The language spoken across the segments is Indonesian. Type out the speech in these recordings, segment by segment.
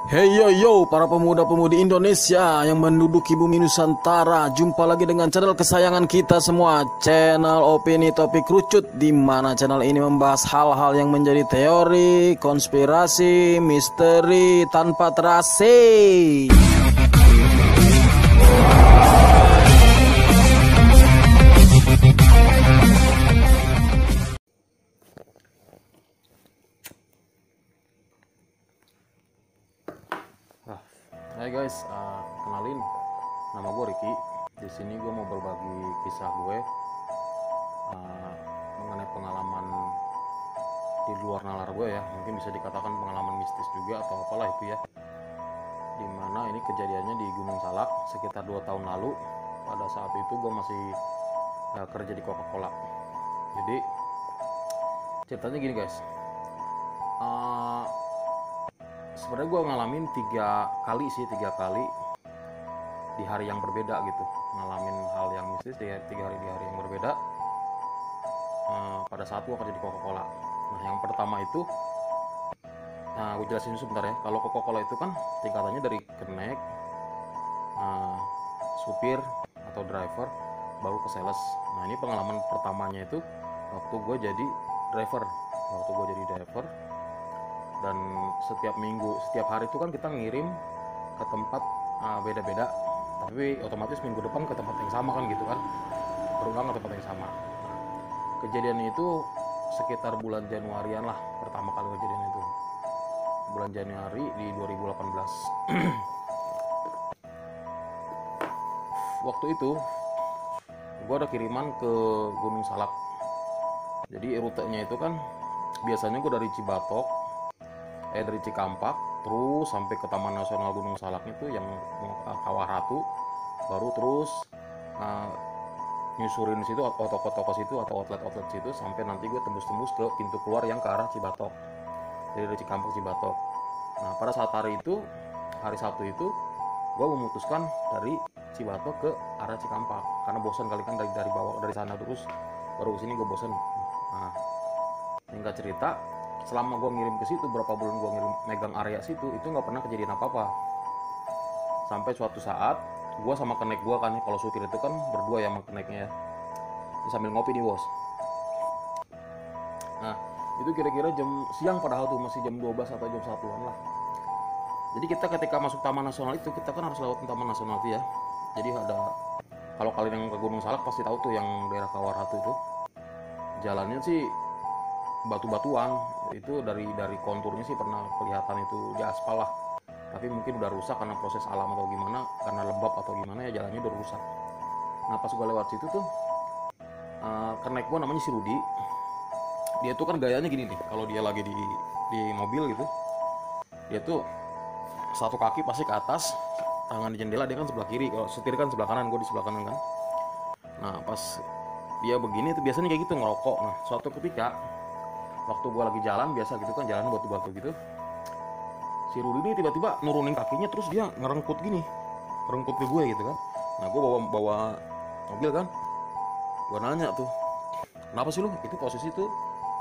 Hey yo yo para pemuda-pemudi Indonesia yang menduduki bumi Nusantara, jumpa lagi dengan channel kesayangan kita semua, channel Opini Topik Kerucut, di mana channel ini membahas hal-hal yang menjadi teori, konspirasi, misteri tanpa terasi. Hai guys, kenalin, nama gue Ricky. Di sini gue mau berbagi kisah gue mengenai pengalaman di luar nalar gue ya. Mungkin bisa dikatakan pengalaman mistis juga atau apalah itu ya. Dimana ini kejadiannya di Gunung Salak sekitar 2 tahun lalu. Pada saat itu gue masih kerja di Coca-Cola. Jadi ceritanya gini guys. Sebenarnya gue ngalamin 3 kali di hari yang berbeda gitu, ngalamin hal yang mistis di 3 hari yang berbeda pada saat gue kerja di Coca-Cola. Nah yang pertama itu, gue jelasin sebentar ya. Kalau Coca-Cola itu kan tingkatannya dari kenek, supir atau driver, baru ke sales. Nah ini pengalaman pertamanya itu waktu gue jadi driver. Dan setiap minggu, setiap hari itu kan kita ngirim ke tempat beda-beda, tapi otomatis minggu depan ke tempat yang sama kan gitu kan, berulang ke tempat yang sama. Nah, kejadian itu sekitar bulan Januarian lah, pertama kali kejadian itu bulan Januari di 2018. Waktu itu gue ada kiriman ke Gunung Salak. Jadi rutenya itu kan biasanya gue dari dari Cikampak terus sampai ke Taman Nasional Gunung Salak itu yang Kawah Ratu, baru terus nyusurin situ toko-toko situ atau outlet situ sampai nanti gue tembus ke pintu keluar yang ke arah Cibatok. Jadi dari Cikampak Cibatok. Nah pada saat hari Sabtu itu gue memutuskan dari Cibatok ke arah Cikampak karena bosan kali kan dari bawah, dari sana terus baru kesini gue bosan. Nah singkat cerita, selama gue ngirim ke situ, berapa bulan gue ngirim megang area situ, itu nggak pernah kejadian apa-apa. Sampai suatu saat gue sama kenek gue kan, kalau supir itu kan berdua ya sama keneknya ya, ini sambil ngopi nih bos. Nah itu kira-kira jam siang, padahal tuh masih jam 12 atau jam 1-an lah. Jadi kita ketika masuk Taman Nasional itu, kita kan harus lewat Taman Nasional itu ya. Jadi ada, kalau kalian yang ke Gunung Salak pasti tahu tuh yang daerah Kawah Ratu itu, jalannya sih batu-batuan. Itu dari konturnya sih pernah kelihatan itu di aspal lah, tapi mungkin udah rusak karena proses alam atau gimana, karena lembab atau gimana ya, jalannya udah rusak. Nah pas gue lewat situ tuh, kenek gue namanya si Rudi. Dia tuh kan gayanya gini nih, kalau dia lagi di mobil gitu, dia tuh satu kaki pasti ke atas, tangan di jendela, dia kan sebelah kiri, kalau setir kan sebelah kanan, gue di sebelah kanan kan. Nah pas dia begini tuh biasanya kayak gitu, ngerokok. Nah suatu ketika waktu gue lagi jalan biasa gitu kan, jalan batu-batu gitu, si Rudi ini tiba-tiba nurunin kakinya, terus dia ngerengkut ke gue gitu kan. Nah gue bawa mobil kan, gue nanya tuh, kenapa sih lu? Itu posisi tuh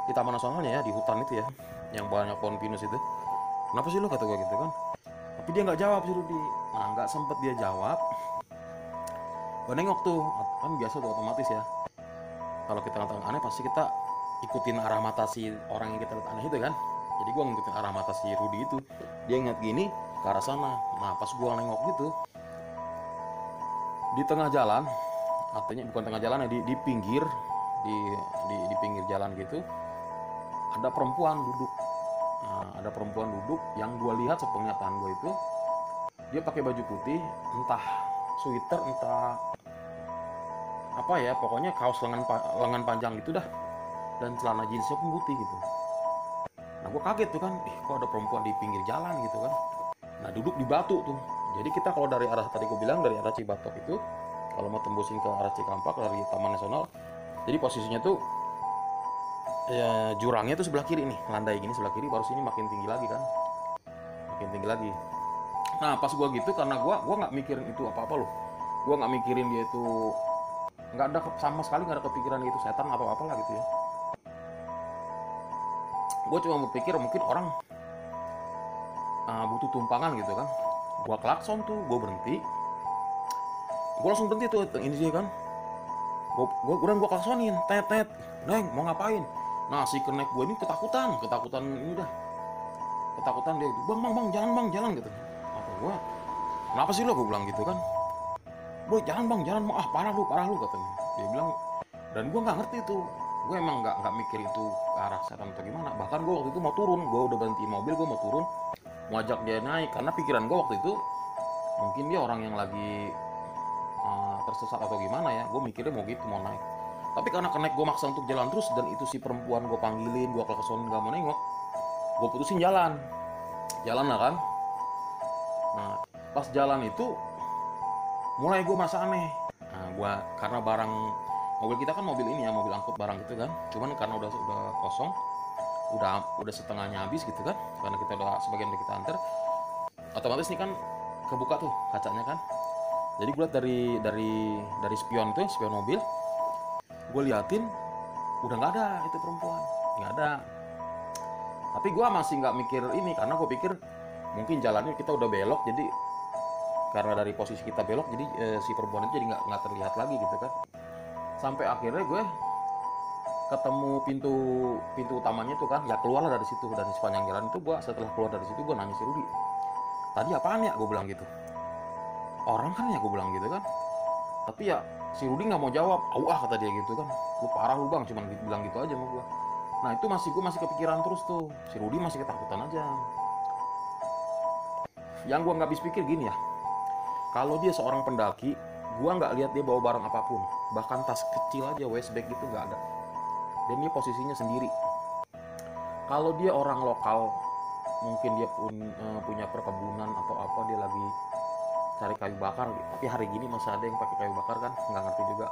di Taman Nasionalnya ya, di hutan itu ya, yang banyak pohon pinus itu. Kenapa sih lu, kata gue gitu kan. Tapi dia nggak jawab si Rudi. Nah nggak sempet dia jawab, gue nengok tuh, kan biasa tuh otomatis ya, kalau kita ngeliat aneh pasti kita ikutin arah mata si orang yang kita lihat aneh itu kan. Jadi gue ngikutin arah mata si Rudi itu, dia ngeliat gini ke arah sana. Nah pas gue nengok gitu, di tengah jalan, artinya bukan tengah jalan ya, di pinggir, di pinggir jalan gitu, ada perempuan duduk. Nah, ada perempuan duduk yang gue lihat sepenglihatan gue itu, dia pakai baju putih, entah sweater entah apa ya, pokoknya kaos lengan panjang gitu dah, dan celana jeansnya pun putih gitu. Nah gue kaget tuh kan, kok ada perempuan di pinggir jalan gitu kan. Nah duduk di batu tuh. Jadi kita kalau dari arah, tadi gue bilang dari arah Cibatok itu, kalau mau tembusin ke arah Cikampak dari Taman Nasional, jadi posisinya tuh ya, jurangnya tuh sebelah kiri nih, landai gini sebelah kiri, baru sini makin tinggi lagi kan, makin tinggi lagi. Nah pas gue gitu, karena gue nggak mikirin itu apa-apa loh, gue nggak mikirin dia itu, nggak ada sama sekali, nggak ada kepikiran itu setan atau apalah gitu ya. Gue cuma berpikir mungkin orang butuh tumpangan gitu kan. Gua klakson tuh, gua berhenti, gua langsung berhenti tuh ini sih kan. Gua klaksonin, tet tet, neng mau ngapain? Nah si kenek gue ini ketakutan ini dah, ketakutan dia, bang jalan gitu. Apa gua, kenapa sih lo, gue bilang gitu kan. Boy jalan bang, ah parah lu katanya. Dia bilang, dan gue nggak ngerti tuh, gue emang nggak mikir itu ke arah setan atau gimana. Bahkan gue waktu itu mau turun, gue udah berhenti mobil, gue mau turun, mau ajak dia naik, karena pikiran gue waktu itu mungkin dia orang yang lagi tersesat atau gimana ya. Gue mikirnya mau gitu, mau naik. Tapi karena kenek gue maksa untuk jalan terus, dan itu si perempuan gue panggilin, gue klaksonin gak mau nengok, gue putusin jalan lah kan. Nah pas jalan itu mulai gue merasa aneh. Nah gue, karena barang mobil kita kan mobil ini ya, mobil angkut barang gitu kan, cuman karena udah kosong, udah setengahnya habis gitu kan, karena kita udah sebagian dari kita antar, otomatis nih kan kebuka tuh kacanya kan. Jadi gue liat dari spion tuh, spion mobil, gue liatin udah nggak ada itu perempuan, nggak ada. Tapi gue masih nggak mikir ini, karena gue pikir mungkin jalannya kita udah belok, jadi karena dari posisi kita belok, jadi si perempuan itu jadi nggak terlihat lagi gitu kan. Sampai akhirnya gue ketemu pintu utamanya itu kan, ya keluarlah dari situ. Dan sepanjang jalan itu gue, setelah keluar dari situ, gue nanya si Rudi, tadi apaan ya, gue bilang gitu, orang kan ya, gue bilang gitu kan. Tapi ya si Rudi nggak mau jawab. Kata dia gitu kan, lu parah lu bang, cuman bilang gitu aja sama gue. Nah itu gue masih kepikiran terus tuh, si Rudi masih ketakutan aja. Yang gue nggak habis pikir gini ya, kalau dia seorang pendaki, gue nggak lihat dia bawa barang apapun, bahkan tas kecil aja, waste bag gitu nggak ada. Dan dia posisinya sendiri. Kalau dia orang lokal, mungkin dia punya perkebunan atau apa, dia lagi cari kayu bakar. Tapi hari gini masih ada yang pakai kayu bakar kan, nggak ngerti juga.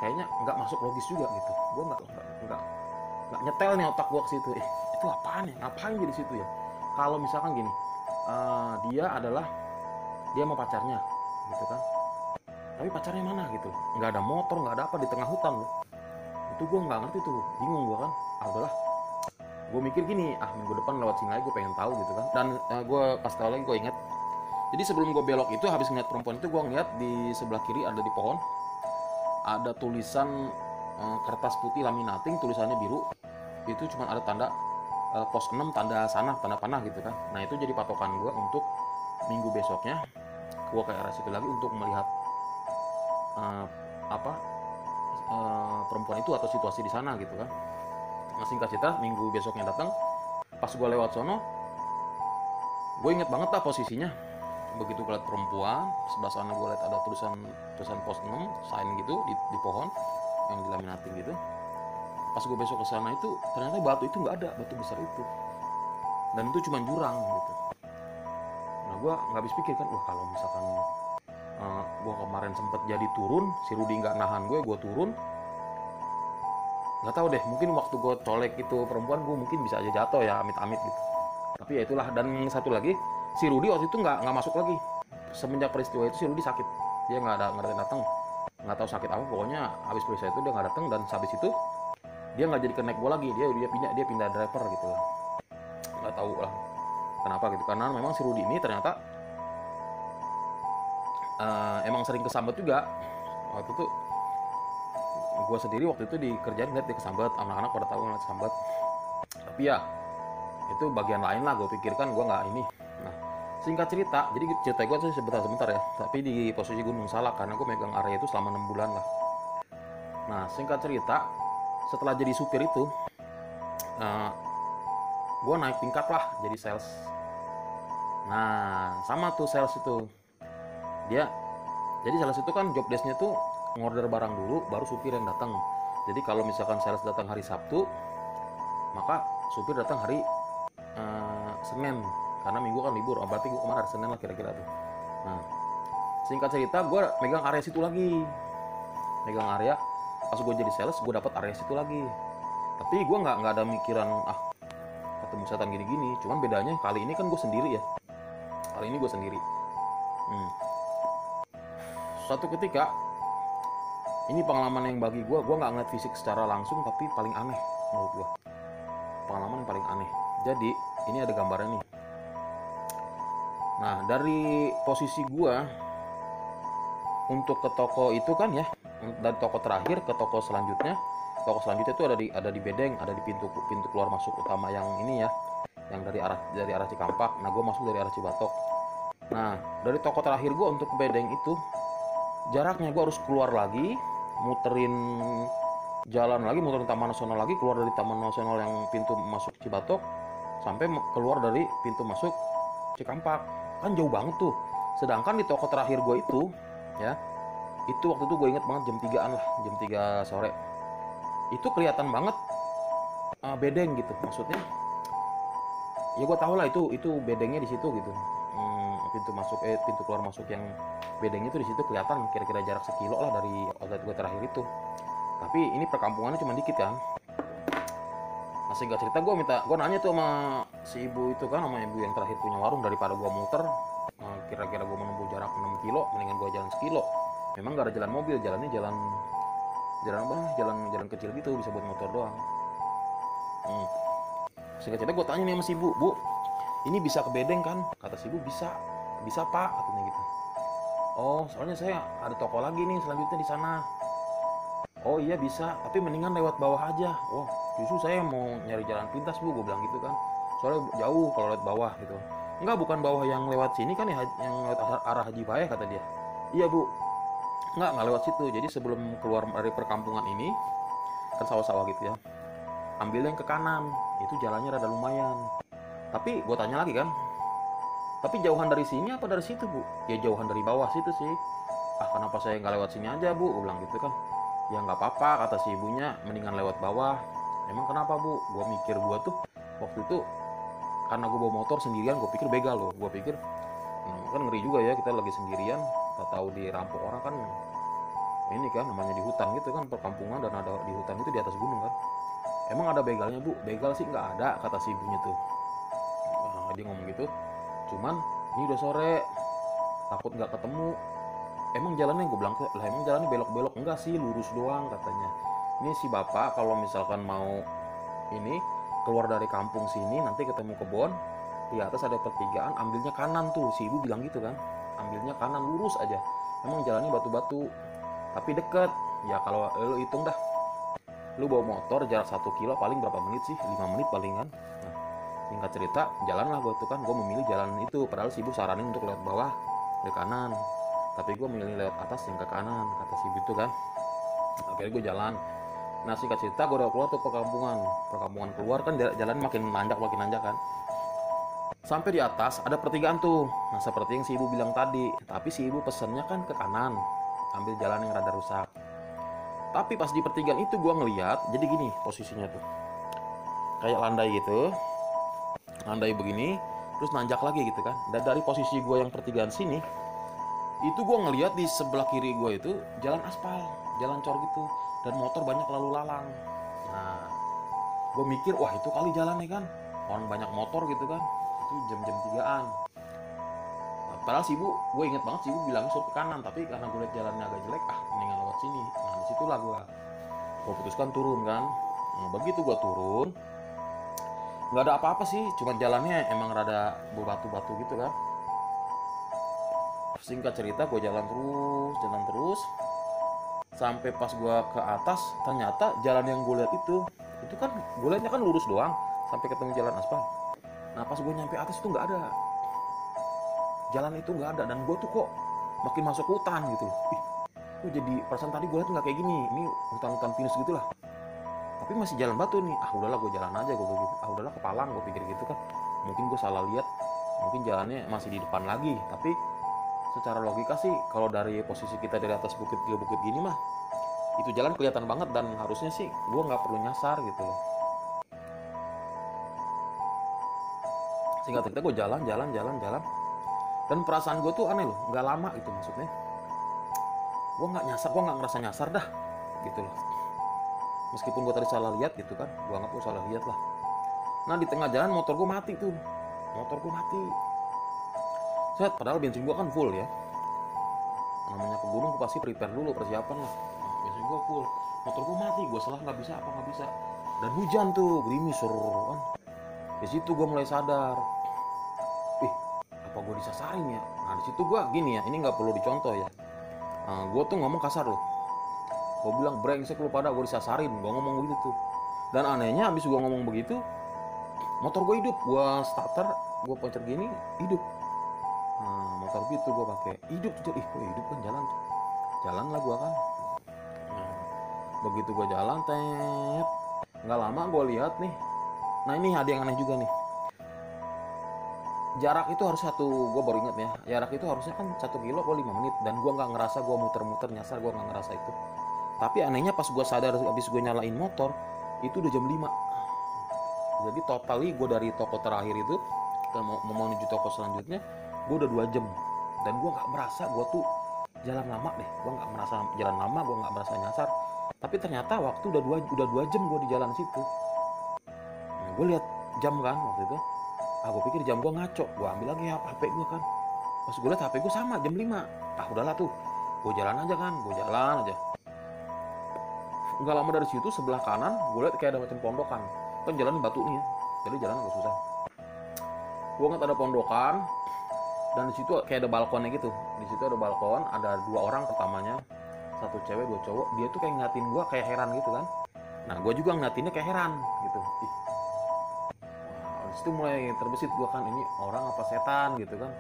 Kayaknya nggak masuk logis juga gitu. Gue nggak nyetel nih otak gue ke situ. Itu apaan ya? Ngapain dia di situ ya? Kalau misalkan gini, dia mau pacarnya, gitu kan. Tapi pacarnya mana gitu? Nggak ada motor, nggak ada apa, di tengah hutan loh. Itu gue nggak ngerti tuh, bingung gue kan. Udahlah, gue mikir gini, minggu depan lewat sini lagi, gue pengen tahu gitu kan. Dan gue pas tahu lagi, gue inget. Jadi sebelum gue belok itu, habis ngeliat perempuan itu, gue ngeliat di sebelah kiri ada di pohon, ada tulisan kertas putih laminating, tulisannya biru. Itu cuma ada tanda pos 6, tanda panah gitu kan. Nah itu jadi patokan gue untuk minggu besoknya, gue ke arah situ lagi untuk melihat perempuan itu atau situasi di sana gitu kan. Nah singkat cerita, minggu besoknya datang, pas gue lewat sono, gue inget banget lah posisinya. Begitu gue liat perempuan, sebelah sana gue liat ada tulisan pos 6, sign gitu di pohon yang dilaminating gitu. Pas gue besok ke sana itu, ternyata batu itu nggak ada, batu besar itu, dan itu cuma jurang gitu. Nah gue nggak habis pikir kan, wah kalau misalkan gue kemarin sempet jadi turun, si Rudi nggak nahan gue turun, nggak tahu deh, mungkin waktu gue colek itu perempuan, gue mungkin bisa aja jatuh ya, amit-amit gitu. Tapi ya itulah. Dan satu lagi, si Rudi waktu itu nggak masuk lagi. Semenjak peristiwa itu si Rudi sakit, dia nggak datang, nggak tahu sakit apa, pokoknya habis peristiwa itu dia nggak datang. Dan habis itu dia nggak jadi connect gue lagi, dia pindah driver gitu lah. Nggak tahu lah kenapa gitu, karena memang si Rudi ini ternyata emang sering kesambet juga. Waktu itu gue sendiri waktu itu di kerjaan ngeliat dia kesambet, anak-anak pada tahu ngeliat kesambet. Tapi ya itu bagian lain lah, gue pikirkan, gue nggak ini. Nah singkat cerita, jadi cerita gue tuh sebentar ya, tapi di posisi Gunung Salak, karena gue megang area itu selama 6 bulan lah. Nah singkat cerita, setelah jadi supir itu, gue naik tingkat lah jadi sales. Nah sama tuh sales itu, dia jadi sales itu kan job desknya tuh ngorder barang dulu, baru supir yang datang. Jadi kalau misalkan sales datang hari Sabtu, maka supir datang hari Senin, karena Minggu kan libur. Berarti gue kemarin hari Senin lah kira-kira tuh. Nah singkat cerita, gue megang area situ lagi, megang area. Pas gue jadi sales, gue dapat area situ lagi. Tapi gue nggak ada mikiran ketemu setan gini-gini. Cuman bedanya kali ini kan gue sendiri ya. Kali ini gue sendiri. Suatu ketika, ini pengalaman yang bagi gue nggak ngeliat fisik secara langsung, tapi paling aneh menurut gue. Pengalaman yang paling aneh. Jadi ini ada gambarnya nih. Nah, dari posisi gua untuk ke toko itu kan ya, dari toko terakhir ke toko selanjutnya. Toko selanjutnya itu ada di bedeng, ada di pintu pintu keluar masuk utama yang ini ya, yang dari arah Cikampek. Nah, gue masuk dari arah Cibatok. Nah, dari toko terakhir gue untuk ke bedeng itu jaraknya gue harus keluar lagi, muterin muterin Taman Nasional lagi, keluar dari Taman Nasional yang pintu masuk Cibatok sampai keluar dari pintu masuk Cikampek. Kan jauh banget tuh. Sedangkan di toko terakhir gue itu ya, itu waktu itu gue inget banget jam 3-an lah, jam 3 sore. Itu kelihatan banget bedeng gitu. Maksudnya ya gue tau lah itu bedengnya di situ gitu. Pintu keluar masuk yang bedengnya itu di situ kelihatan kira-kira jarak sekilo lah dari outlet gue terakhir itu. Tapi ini perkampungannya cuma dikit kan. Nah, singkat cerita gue nanya tuh sama si ibu itu kan, sama ibu yang terakhir punya warung, daripada gue muter kira-kira gue menempuh jarak 6 kilo, mendingan gue jalan sekilo. Memang gak ada jalan mobil, jalannya jalan jalan kecil gitu, bisa buat motor doang. Singkat cerita gue tanya nih sama si ibu, bu, ini bisa ke bedeng kan? Kata si ibu bisa, bisa pak, katanya gitu. Oh, soalnya saya ada toko lagi nih selanjutnya di sana. Oh iya bisa, tapi mendingan lewat bawah aja. Oh, justru saya mau nyari jalan pintas bu, gue bilang gitu kan. Soalnya jauh kalau lewat bawah gitu. Enggak, bukan bawah yang lewat sini kan ya, yang lewat arah Haji Payah, kata dia. Iya bu, enggak lewat situ. Jadi sebelum keluar dari perkampungan ini, kan sawah-sawah gitu ya, ambil yang ke kanan, itu jalannya rada lumayan. Tapi gue tanya lagi kan, tapi jauhan dari sini apa dari situ bu? Ya jauhan dari bawah situ sih. Ah, kenapa saya nggak lewat sini aja bu? Gue bilang gitu kan. Ya nggak apa-apa, kata si ibunya, mendingan lewat bawah. Emang kenapa bu? Gue mikir gue tuh waktu itu, karena gue bawa motor sendirian, gue pikir begal loh. Gue pikir kan ngeri juga ya, kita lagi sendirian, tak tahu dirampok orang kan. Ini kan namanya di hutan gitu kan, perkampungan, dan ada di hutan itu di atas gunung kan. Emang ada begalnya bu? Begal sih nggak ada, kata si ibunya tuh. Nah, dia ngomong gitu. Cuman ini udah sore, takut nggak ketemu. Emang jalannya, gue bilang lah, emang jalannya belok-belok? Enggak sih, lurus doang, katanya. Ini si bapak kalau misalkan mau ini keluar dari kampung sini, nanti ketemu kebon, di atas ada pertigaan, ambilnya kanan tuh. Si ibu bilang gitu kan, ambilnya kanan, lurus aja. Emang jalannya batu-batu, tapi deket. Ya kalau lo hitung dah, lu bawa motor jarak 1 kilo paling berapa menit sih? 5 menit palingan. Nah, singkat cerita, jalan lah gue tuh kan. Gue memilih jalan itu, padahal si ibu saranin untuk lewat bawah ke kanan, tapi gue milih lewat atas yang ke kanan, kata si ibu itu kan. Akhirnya gue jalan. Nah, singkat cerita, gue udah keluar tuh perkampungan keluar kan, jalan makin nanjak kan. Sampai di atas ada pertigaan tuh. Nah, seperti yang si ibu bilang tadi, tapi si ibu pesennya kan ke kanan, ambil jalan yang rada rusak. Tapi pas di pertigaan itu gue ngeliat, jadi gini posisinya tuh, kayak landai gitu, landai begini, terus nanjak lagi gitu kan. Dan dari posisi gue yang pertigaan sini, itu gue ngeliat di sebelah kiri gue itu jalan aspal, jalan cor gitu, dan motor banyak lalu lalang. Nah, gue mikir, wah itu kali jalannya kan, orang banyak motor gitu kan. Itu jam-jam 3-an. Nah, padahal si ibu, gue inget banget si ibu bilang suruh ke kanan, tapi karena gue liat jalannya agak jelek, mendingan lewat sini. Nah, disitulah gue putuskan turun kan. Nah, begitu gue turun, nggak ada apa-apa sih, cuma jalannya emang rada berbatu-batu gitu kan. Singkat cerita, gue jalan terus sampai pas gue ke atas, ternyata jalan yang gue lihat itu kan gue liatnya kan lurus doang sampai ketemu jalan aspal. Nah, pas gue nyampe atas itu nggak ada, jalan itu nggak ada, dan gue tuh kok makin masuk hutan gitu. Kok jadi perasaan tadi gue liat nggak kayak gini, ini hutan-hutan pinus gitulah, tapi masih jalan batu nih. Ah udahlah, gue jalan aja, gue begitu. Ah udahlah, kepalang, gue pikir gitu kan. Mungkin gue salah lihat, mungkin jalannya masih di depan lagi. Tapi secara logika sih, kalau dari posisi kita dari atas bukit ke bukit gini mah, itu jalan kelihatan banget, dan harusnya sih gue nggak perlu nyasar gitu loh. Singkat cerita, gue jalan, dan perasaan gue tuh aneh loh, nggak lama gitu, maksudnya gue nggak nyasar, gue nggak ngerasa nyasar dah gitu loh. Meskipun gue tadi salah lihat gitu kan, gue anggap gue salah lihat lah. Nah, di tengah jalan motor gue mati tuh, motor gue mati. Padahal bensin gue kan full ya, namanya ke gunung pasti prepare dulu, persiapan lah. Nah, bensin gue full, motor gue mati. Gue salah nggak bisa, dan hujan tuh, gerimis kan. Di situ gue mulai sadar, apa apa gue disasarin ya. Nah di situ gue gini ya, ini nggak perlu dicontoh ya. Gue tuh ngomong kasar loh. Gue bilang brengsek lu pada, gue disasarin. Gue ngomong begitu tuh. Dan anehnya abis gue ngomong begitu, motor gue hidup. Gue starter, gue pencet gini, hidup. Nah motor gitu gue pakai hidup tuh. Ih kok hidup kan, jalan tuh. Jalan lah gue kan. Nah, begitu gue jalan, tet, nggak lama gue lihat nih. Nah ini ada yang aneh juga nih. Jarak itu harus gue baru inget ya, jarak itu harusnya kan 1 kilo gue 5 menit. Dan gue nggak ngerasa gue muter-muter nyasar, gue nggak ngerasa itu. Tapi anehnya pas gue sadar abis gue nyalain motor, itu udah jam 5. Jadi totally gue dari toko terakhir itu mau menuju toko selanjutnya, gue udah 2 jam. Dan gue nggak merasa gue tuh jalan lama deh. Gue nggak merasa jalan lama, gue nggak merasa nyasar. Tapi ternyata waktu udah 2 jam gue di jalan situ. Nah, gue lihat jam kan waktu itu. Gue pikir jam gue ngaco. Gue ambil lagi HP gue kan. Pas gue lihat HP gue sama jam 5. Udahlah tuh, gue jalan aja kan. Gue jalan aja. Nggak lama dari situ sebelah kanan gue lihat kayak ada macam pondokan. Kan jalan batu nih ya, jadi jalan agak susah. Gue ngeliat ada pondokan dan di situ kayak ada balkonnya gitu. Di situ ada balkon, ada 2 orang pertamanya, 1 cewek 2 cowok. Dia tuh kayak ngeliatin gue kayak heran gitu kan. Nah gue juga ngeliatinnya kayak heran gitu. Di situ mulai terbesit gue kan, ini orang apa setan gitu kan.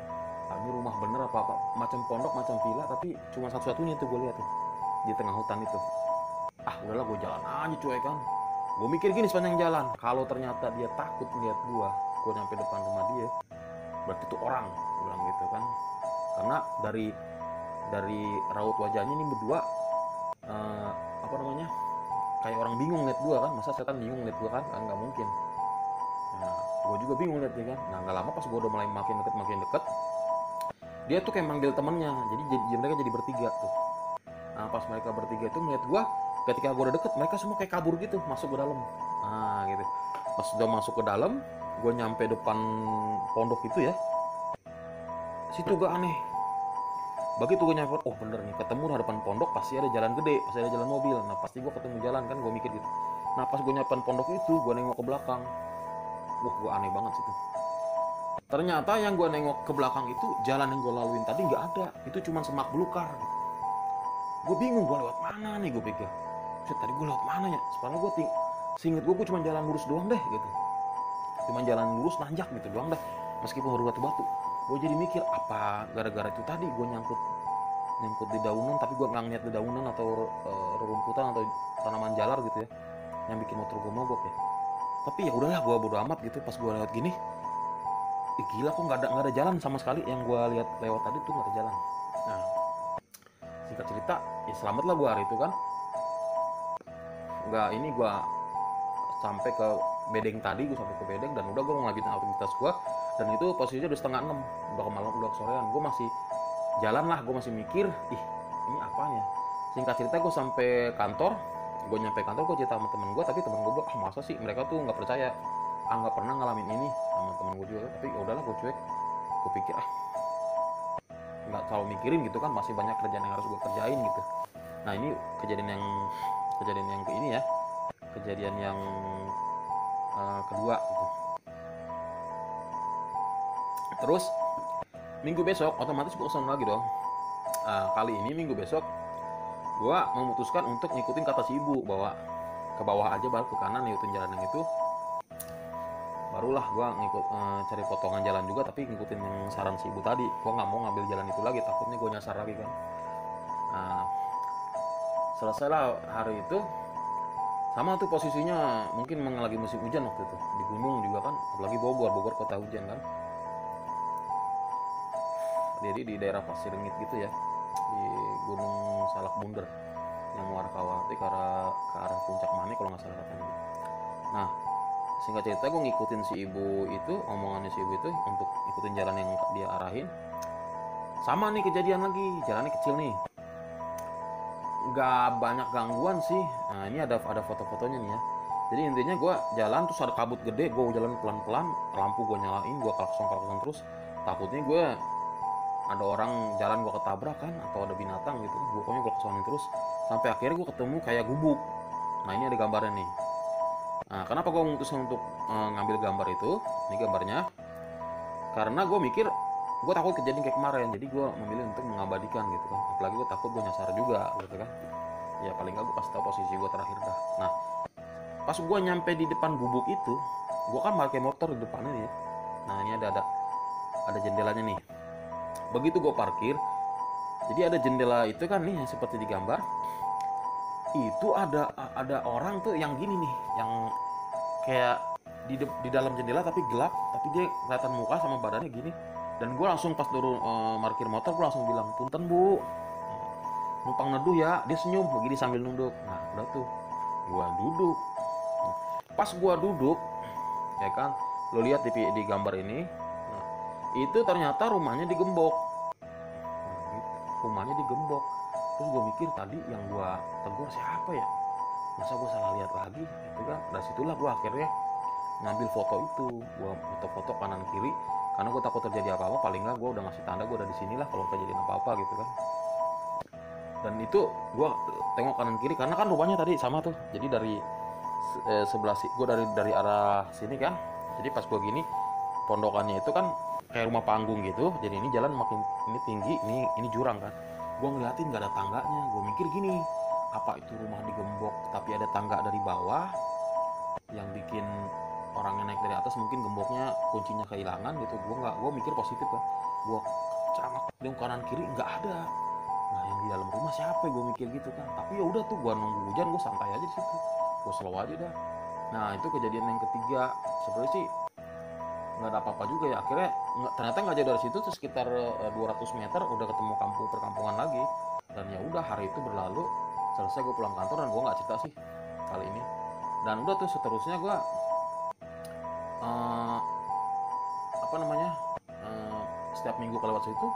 Ini rumah bener apa macam pondok macam villa, tapi cuma satu-satunya tuh gue lihat tuh di tengah hutan itu. Udahlah gue jalan aja cuy kan. Gue mikir gini sepanjang jalan, kalau ternyata dia takut melihat gue nyampe depan rumah dia, berarti itu orang, gue bilang gitu kan. Karena dari raut wajahnya ini berdua kayak orang bingung lihat gue kan. Masa setan bingung lihat gue kan nggak mungkin. Nah gue juga bingung lihat dia kan. Nah nggak lama pas gue udah mulai makin deket, dia tuh kayak manggil temennya. Jadi mereka jadi bertiga tuh. Nah pas mereka bertiga itu melihat gue, ketika gue udah deket, mereka semua kayak kabur gitu, masuk ke dalam. Nah gitu. Pas udah masuk ke dalam, gue nyampe depan pondok itu ya. Situ gak aneh. Begitu gue nyampe, oh bener nih, ketemu di depan pondok pasti ada jalan gede, pasti ada jalan mobil. Nah pasti gue ketemu jalan kan, gue mikir gitu. Nah pas gue nyampe pondok itu, gue nengok ke belakang. Gue aneh banget situ. Ternyata yang gue nengok ke belakang itu, jalan yang gue laluin tadi nggak ada. Itu cuma semak belukar. Gue bingung, gue lewat mana nih, gue pikir. Tadi gue lewat mana ya? Sebenarnya gue seinget gue cuma jalan lurus doang deh gitu. Cuma jalan lurus nanjak gitu doang deh. Meskipun baru batu-batu. Gue jadi mikir apa gara-gara itu tadi gue nyangkut di daunan, tapi gue nggak ngeliat di daunan atau rerumputan atau tanaman jalar gitu ya, yang bikin motor gue mogok ya. Tapi ya udahlah, gue bodo amat gitu. Pas gue lewat gini, gila kok nggak ada jalan sama sekali. Yang gue lihat lewat tadi tuh nggak ada jalan. Nah singkat cerita, ya selamat lah gue hari itu kan. Gue sampai ke bedeng tadi, gue sampai ke bedeng dan udah gue mau lanjutin aktivitas gue. Dan itu posisinya udah 5:30, udah ke malam, udah kesorean. Gue masih jalan lah, gue masih mikir, ini apanya. Singkat cerita gue sampai kantor, gue nyampe kantor, gue cerita sama temen gue, tapi temen gue bilang, masa sih mereka tuh nggak percaya, nggak pernah ngalamin ini sama temen gue juga. Tapi ya udahlah, gue cuek. Gue pikir nggak terlalu mikirin gitu kan, masih banyak kerjaan yang harus gue kerjain gitu. Nah ini kejadian yang ke ini ya, kejadian yang kedua gitu. Terus minggu besok otomatis gue kesana lagi dong. Kali ini minggu besok gue memutuskan untuk ngikutin kata si ibu, bahwa ke bawah aja baru ke kanan, ngikutin jalan yang itu. Barulah gue cari potongan jalan juga, tapi ngikutin yang saran si ibu tadi. Gue nggak mau ngambil jalan itu lagi, takutnya gue nyasar lagi kan. Nah selesailah hari itu. Sama tuh posisinya, mungkin lagi musim hujan waktu itu, di gunung juga kan, apalagi Bogor kota hujan kan. Jadi di daerah Pasir Ringit gitu ya, di Gunung Salak Bunder yang Warkawati ke arah Puncak Mani kalau nggak salah katanya. Nah singkat cerita gue ngikutin si ibu itu, omongannya si ibu itu untuk ikutin jalan yang dia arahin. Sama nih kejadian lagi, jalannya kecil nih, nggak banyak gangguan sih. Nah ini ada foto-fotonya nih ya. Jadi intinya gue jalan terus ada kabut gede, gue jalan pelan-pelan, lampu gue nyalain, gue klakson terus. Takutnya gue ada orang jalan gue ketabrak kan, atau ada binatang gitu. Pokoknya gue klaksonin terus sampai akhirnya gue ketemu kayak gubuk. Nah ini ada gambarnya nih. Nah kenapa gue memutuskan untuk ngambil gambar itu? Ini gambarnya. Karena gue mikir gue takut kejadian kayak kemarin, jadi gue memilih untuk mengabadikan gitu kan. Apalagi gue takut gue nyasar juga gitu kan. Ya paling nggak gue kasih tau posisi gue terakhir dah. Nah pas gue nyampe di depan gubuk itu, gue kan pakai motor di depannya ya. Nah ini ada jendelanya nih. Begitu gue parkir, jadi ada jendela itu kan nih seperti di gambar. Itu ada orang tuh yang gini nih, yang kayak di dalam jendela tapi gelap, tapi dia kelihatan muka sama badannya gini. Dan gue langsung pas turun parkir motor, gue langsung bilang, punten bu, numpang neduh ya. Dia senyum begini sambil nunduk. Nah udah tuh gue duduk. Pas gue duduk ya kan, lo lihat di gambar ini. Nah, itu ternyata rumahnya digembok. Nah, gitu. Rumahnya digembok. Terus gue mikir tadi yang gue tegur siapa ya, masa gue salah lihat lagi itu kan. Dari situlah gue akhirnya ngambil foto itu, gue foto-foto kanan kiri karena gue takut terjadi apa-apa. Paling nggak gue udah ngasih tanda gue udah di sini lah kalau terjadi apa-apa gitu kan. Dan itu gue tengok kanan kiri karena kan rumahnya tadi sama tuh, jadi dari sebelah gue dari arah sini kan. Jadi pas gue gini, pondokannya itu kan kayak rumah panggung gitu, jadi ini jalan makin ini tinggi, ini jurang kan. Gue ngeliatin gak ada tangganya, gue mikir gini, apa itu rumah digembok tapi ada tangga dari bawah yang bikin orangnya naik dari atas, mungkin gemboknya kuncinya kehilangan gitu. Gue mikir positif kan. Gue camak di kanan kiri nggak ada. Nah yang di dalam rumah siapa, gue mikir gitu kan. Tapi ya udah tuh gue nunggu hujan, gue santai aja di situ, gue slow aja dah. Nah itu kejadian yang ketiga. Sebenarnya sih nggak ada apa-apa juga ya. Akhirnya ternyata nggak jauh dari situ tuh, sekitar 200 meter udah ketemu kampung perkampungan lagi. Dan ya udah, hari itu berlalu, selesai gue pulang kantor dan gue nggak cerita sih kali ini. Dan udah tuh seterusnya gue uh, apa namanya setiap minggu kalau lewat situ,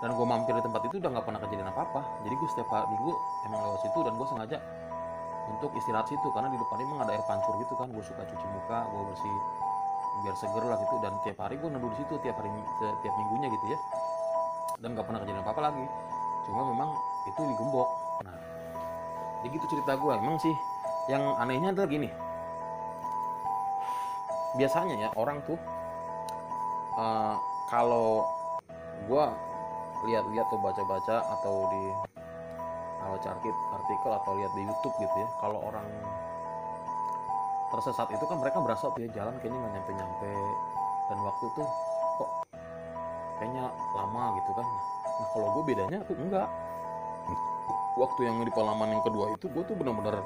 dan gue mampir di tempat itu udah nggak pernah kejadian apa-apa. Jadi gue setiap minggu emang lewat situ, dan gue sengaja untuk istirahat situ karena di depan emang ada air pancur gitu kan. Gue suka cuci muka, gue bersih biar seger lah gitu. Dan tiap hari gue neduh di situ, tiap minggunya gitu ya. Dan nggak pernah kejadian apa-apa lagi. Cuma memang itu digembok. Nah, jadi gitu cerita gue. Emang sih yang anehnya adalah gini. Biasanya ya orang tuh kalau gue lihat-lihat tuh, baca-baca atau di baca artikel atau lihat di YouTube gitu ya, kalau orang tersesat itu kan mereka berasa tuh ya, jalan kayaknya nggak nyampe-nyampe, dan waktu tuh kok kayaknya lama gitu kan. Nah kalau gue bedanya tuh enggak. Waktu yang di pengalaman yang kedua itu gue tuh bener-bener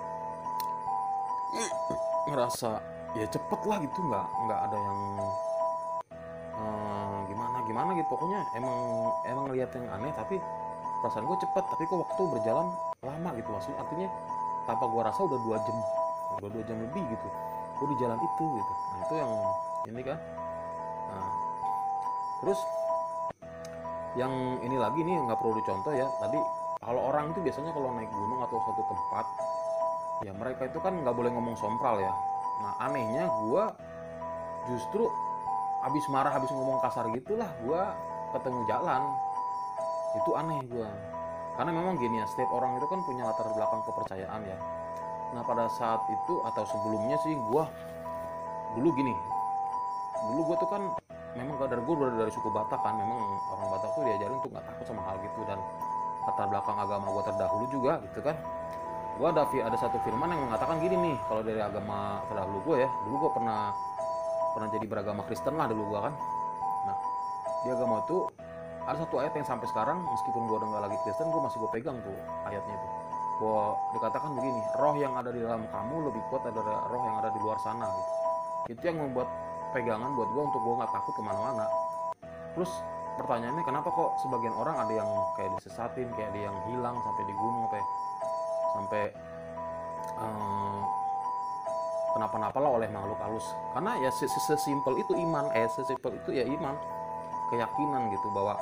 ngerasa ya cepet lah gitu, nggak ada yang gimana gitu. Pokoknya emang lihat yang aneh, tapi perasaan gue cepet, tapi kok waktu berjalan lama gitu. Maksudnya artinya tanpa gue rasa udah 2 jam lebih gitu gue di jalan itu gitu. Nah itu yang ini kan. Nah terus yang ini lagi nih, nggak perlu dicontoh ya. Tadi kalau orang itu biasanya kalau naik gunung atau suatu tempat ya, mereka itu kan nggak boleh ngomong sompral ya. Nah anehnya gue justru habis marah, habis ngomong kasar gitulah, gue ketemu jalan. Itu aneh gue, karena memang gini ya, setiap orang itu kan punya latar belakang kepercayaan ya. Nah pada saat itu atau sebelumnya sih, gue dulu gini, dulu gue tuh kan memang dari gue dari suku Batak kan. Memang orang Batak tuh diajarin untuk nggak takut sama hal gitu, dan latar belakang agama gue terdahulu juga gitu kan. Gue ada satu firman yang mengatakan gini nih, kalau dari agama terdahulu gue ya, dulu gue pernah jadi beragama Kristen lah dulu gue kan. Nah di agama itu ada satu ayat yang sampai sekarang meskipun gue udah nggak lagi Kristen, gue masih gue pegang tuh ayatnya itu. Bahwa dikatakan begini, roh yang ada di dalam kamu lebih kuat dari roh yang ada di luar sana gitu. Itu yang membuat pegangan buat gue untuk gue nggak takut kemana-mana. Terus pertanyaannya, kenapa kok sebagian orang ada yang kayak disesatin, kayak ada yang hilang sampai di gunung, sampai kenapa-napa lah oleh makhluk halus? Karena ya sesimpel itu iman, sesimpel itu ya iman, keyakinan gitu, bahwa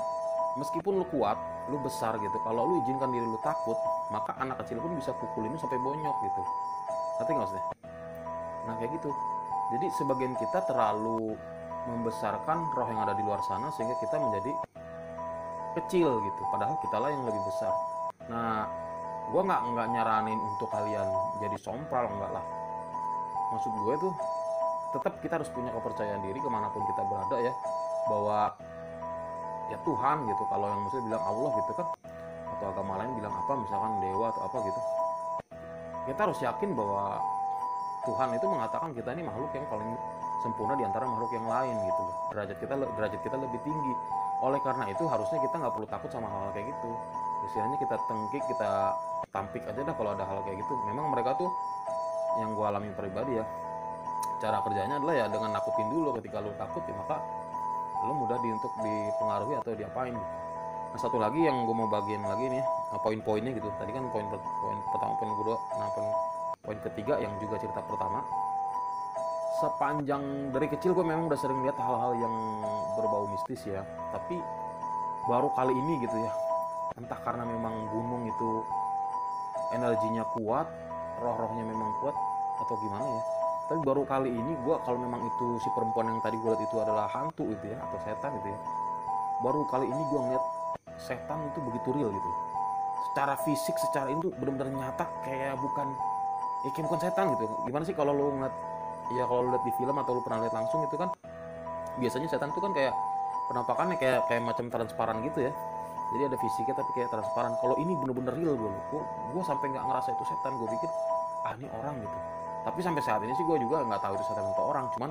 meskipun lu kuat, lu besar gitu, kalau lu izinkan diri lu takut, maka anak kecil pun bisa pukulin lu sampai bonyok gitu. Ngerti nggak maksudnya? Nah kayak gitu. Jadi sebagian kita terlalu membesarkan roh yang ada di luar sana sehingga kita menjadi kecil gitu, padahal kita lah yang lebih besar. Nah gue nggak nyaranin untuk kalian jadi sompral, enggak lah. Maksud gue tuh tetap kita harus punya kepercayaan diri kemanapun kita berada ya, bahwa ya Tuhan gitu, kalau yang muslim bilang Allah gitu kan, atau agama lain bilang apa, misalkan dewa atau apa gitu, kita harus yakin bahwa Tuhan itu mengatakan kita ini makhluk yang paling sempurna di antara makhluk yang lain gitu loh. Derajat kita lebih tinggi. Oleh karena itu harusnya kita nggak perlu takut sama hal-hal kayak gitu. Istilahnya kita tengkik, kita tampik aja dah kalau ada hal kayak gitu. Memang mereka tuh, yang gue alami pribadi ya, cara kerjanya adalah ya dengan nakutin dulu. Ketika lu takut ya maka lu mudah untuk dipengaruhi atau diapain. Nah, satu lagi yang gue mau bagiin lagi nih, poin-poinnya gitu. Tadi kan poin pertama, poin kedua, nah poin ketiga yang juga cerita pertama. Sepanjang dari kecil gue memang udah sering lihat hal-hal yang berbau mistis ya, tapi baru kali ini gitu ya, entah karena memang gunung itu energinya kuat, roh-rohnya memang kuat atau gimana ya, tapi baru kali ini gue, kalau memang itu si perempuan yang tadi gue lihat itu adalah hantu gitu ya, atau setan gitu ya, baru kali ini gue ngeliat setan itu begitu real gitu, secara fisik, secara itu benar-benar nyata, kayak bukan setan gitu. Gimana sih kalau lu ngeliat, ya kalau lu lihat di film atau lu pernah lihat langsung itu kan, biasanya setan itu kan kayak penampakannya kayak macam transparan gitu ya, jadi ada fisiknya tapi kayak transparan. Kalau ini bener-bener real, gue sampai nggak ngerasa itu setan. Gue pikir ini orang gitu, tapi sampai saat ini sih gue juga nggak tahu itu setan atau orang. Cuman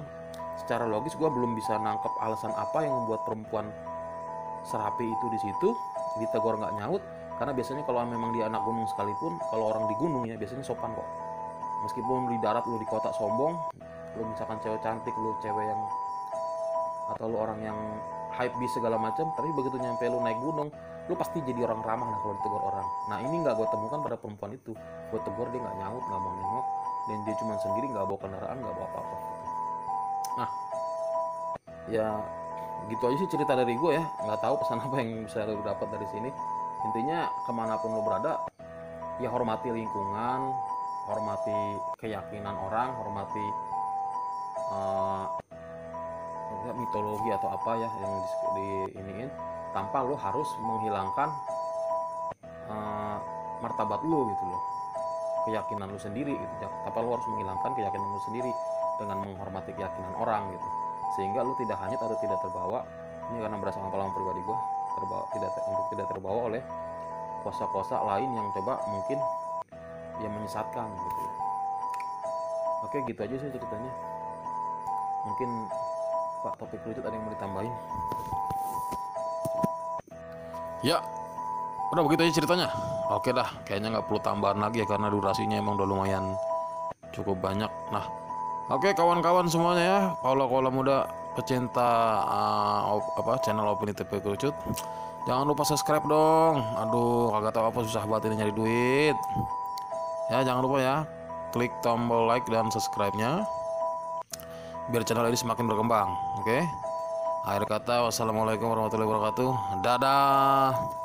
secara logis gue belum bisa nangkep alasan apa yang membuat perempuan serapi itu di situ ditegur nggak nyaut. Karena biasanya kalau memang di anak gunung sekalipun, kalau orang di gunung ya biasanya sopan kok. Meskipun di darat, lu di kota sombong, lu misalkan cewek cantik, lu cewek yang, atau lu orang yang hype bis segala macam, tapi begitu nyampe lu naik gunung, lu pasti jadi orang ramah nah kalau ditegur orang. Nah ini nggak gue temukan pada perempuan itu. Gue tegur dia nggak nyaut, nggak mau nengok, dan dia cuma sendiri, nggak bawa kendaraan, nggak bawa apa-apa gitu. Nah ya gitu aja sih cerita dari gue ya. Nggak tahu pesan apa yang bisa lu dapat dari sini. Intinya kemanapun lu berada, ya hormati lingkungan, hormati keyakinan orang, hormati mitologi atau apa ya yang di iniin, tanpa lo harus menghilangkan martabat lo gitu loh, keyakinan lo sendiri gitu, tanpa lo harus menghilangkan keyakinan lo sendiri dengan menghormati keyakinan orang gitu, sehingga lo tidak hanyut atau tidak terbawa. Ini karena berdasarkan pengalaman pribadi gue, tidak terbawa oleh kuasa-kuasa lain yang coba mungkin yang menyesatkan gitu ya. Oke, gitu aja sih ceritanya. Mungkin Pak topik lucu ada yang mau ditambahin? Ya, udah begitu aja ceritanya. Oke dah, kayaknya nggak perlu tambahan lagi ya, karena durasinya emang udah lumayan cukup banyak. Nah, oke kawan-kawan semuanya ya, kalau muda pecinta channel Opini TP Kerucut, jangan lupa subscribe dong. Aduh, kagak tahu apa susah banget ini nyari duit. Ya, jangan lupa ya, klik tombol like dan subscribe-nya biar channel ini semakin berkembang. Oke. Akhir kata, wassalamualaikum warahmatullahi wabarakatuh. Dadah.